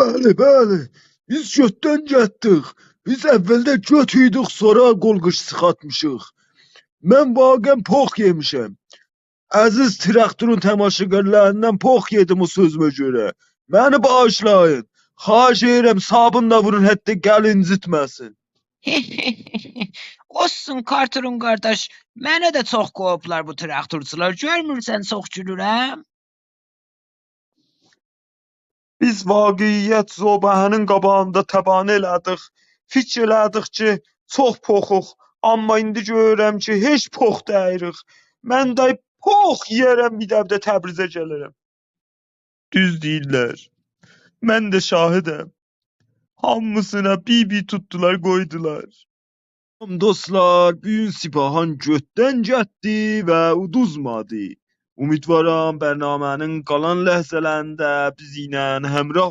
Bəli, bəli. Biz götdən getdik. Biz əvvəldə göt idik, sonra qolqış sıxatmışıq. Mən vaqən pox yemişəm. Əziz traktorun təmaşaçılarından pox yedim o sözümə görə. Məni bağışlayın. Xahiş edirəm sabun da vurun, hətta gəl incitməsin. Olsun Karturun qardaş, mənə də çox qoyublar bu traktorçular. Görmürsən çox gülürəm? Biz vaqiyyət zobahənin qabağında təbanə elədik. Fikir elədik ki, çox poxuq. Amma indi görürəm ki, heç pox deyirik. Mən də pox yerəm, bir də Təbrizə gələrəm. Düz deyirlər. Mən də şahidəm. Hamısına bir tutdular, qoydular. Dostlar, bu gün Sipahan götdən getdi və uduzmadı. Ümidvaram bərnamənin qalan ləhzələrində bizimlə həmrah